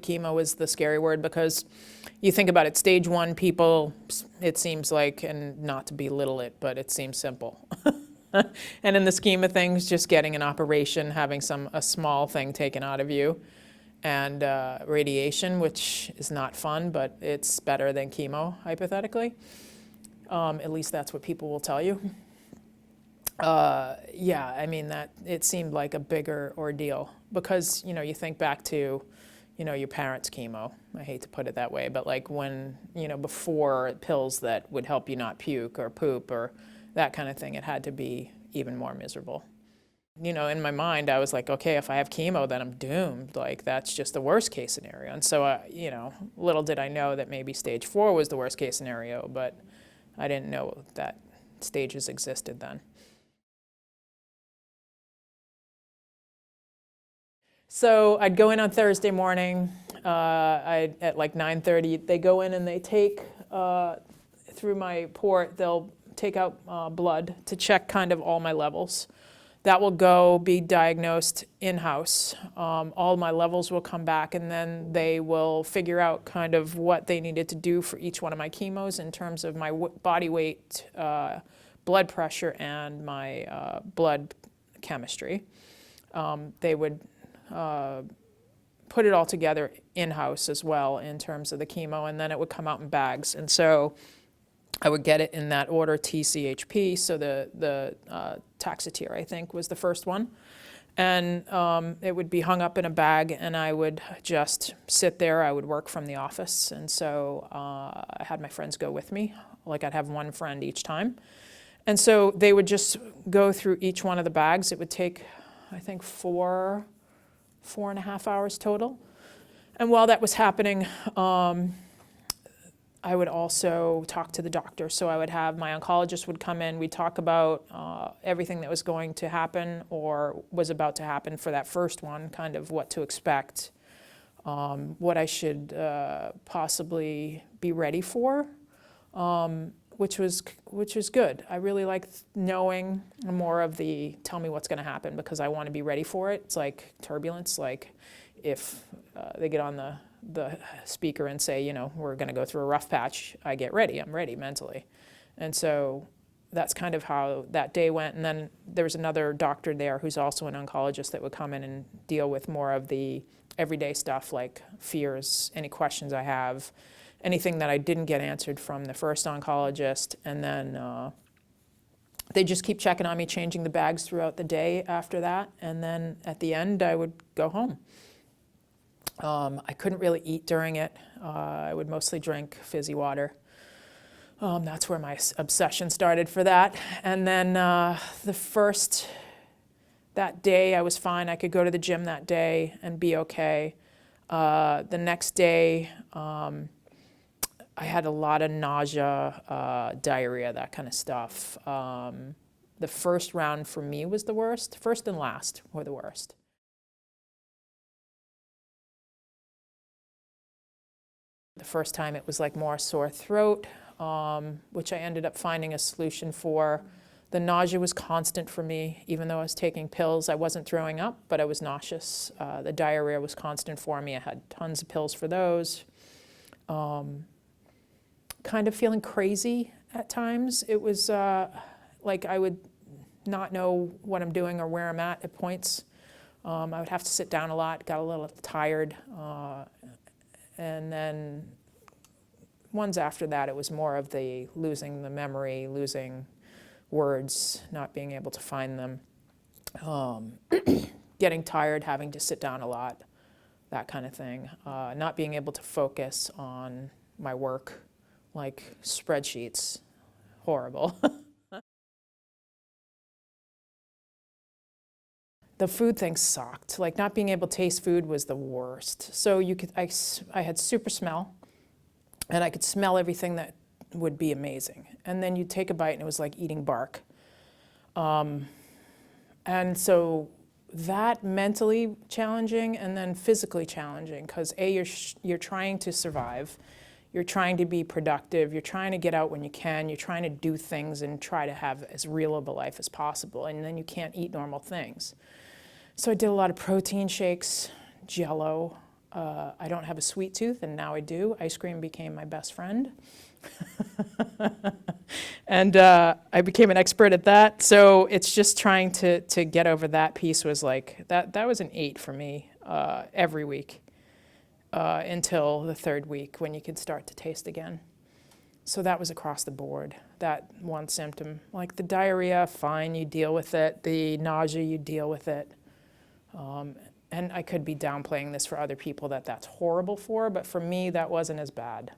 Chemo is the scary word because you think about it, stage 1 people, it seems like, and not to belittle it, but it seems simple. And in the scheme of things, just getting an operation, having a small thing taken out of you, and radiation, which is not fun, but it's better than chemo, hypothetically. At least that's what people will tell you. Yeah, I mean, that it seemed like a bigger ordeal because, you think back to, your parents' chemo. I hate to put it that way, but like when, before pills that would help you not puke or poop or that kind of thing, it had to be even more miserable. In my mind, I was like, okay, if I have chemo, then I'm doomed. Like, that's just the worst case scenario. And so, little did I know that maybe stage 4 was the worst case scenario, but I didn't know that stages existed then. So I'd go in on Thursday morning, at like 9:30. They go in and they take, through my port, they'll take out blood to check kind of all my levels. That will be diagnosed in-house. All my levels will come back, and then they will figure out kind of what they needed to do for each one of my chemos in terms of my body weight, blood pressure, and my blood chemistry. They would put it all together in-house as well in terms of the chemo, and then it would come out in bags. And so I would get it in that order, TCHP, so the Taxotere, I think, was the first one. And it would be hung up in a bag, and I would just sit there. I would work from the office, and so I had my friends go with me. Like, I'd have one friend each time. And so they would just go through each one of the bags. It would take, I think, 4.5 hours total. And while that was happening, I would also talk to the doctor. So I would have my oncologist would come in. We'd talk about everything that was going to happen or was about to happen for that first one, kind of what to expect, what I should possibly be ready for, which was good. I really liked knowing more of the tell me what's going to happen because I want to be ready for it. It's like turbulence, like if they get on the speaker and say, we're going to go through a rough patch, I get ready. I'm ready mentally. And so that's kind of how that day went. And then there was another doctor there who's also an oncologist that would come in and deal with more of the everyday stuff like fears, any questions I have, anything that I didn't get answered from the first oncologist. And then they just keep checking on me, changing the bags throughout the day after that. And then at the end, I would go home. I couldn't really eat during it. I would mostly drink fizzy water. That's where my obsession started for that. And then that day I was fine. I could go to the gym that day and be okay. The next day, I had a lot of nausea, diarrhea, that kind of stuff. The first round for me was the worst. First and last were the worst. The first time it was like more sore throat, which I ended up finding a solution for. The nausea was constant for me, even though I was taking pills. I wasn't throwing up, but I was nauseous. The diarrhea was constant for me. I had tons of pills for those. Kind of feeling crazy at times. It was like I would not know what I'm doing or where I'm at points. I would have to sit down a lot, got a little tired. And then ones after that, it was more of the losing the memory, losing words, not being able to find them, getting tired, having to sit down a lot, that kind of thing. Not being able to focus on my work, like spreadsheets, horrible. The food thing sucked. Like not being able to taste food was the worst. So I had super smell, and I could smell everything that would be amazing. And then you'd take a bite and it was like eating bark. And so that mentally challenging and then physically challenging because you're trying to survive. You're trying to be productive. You're trying to get out when you can. You're trying to do things and try to have as real of a life as possible. And then you can't eat normal things. So I did a lot of protein shakes, Jell-O, I don't have a sweet tooth, and now I do. Ice cream became my best friend. And I became an expert at that. So it's just trying to get over that piece was like, that was an 8 for me every week until the third week when you could start to taste again. So that was across the board, that one symptom. Like the diarrhea, fine, you deal with it. The nausea, you deal with it. And I could be downplaying this for other people that that's horrible for, but for me, that wasn't as bad.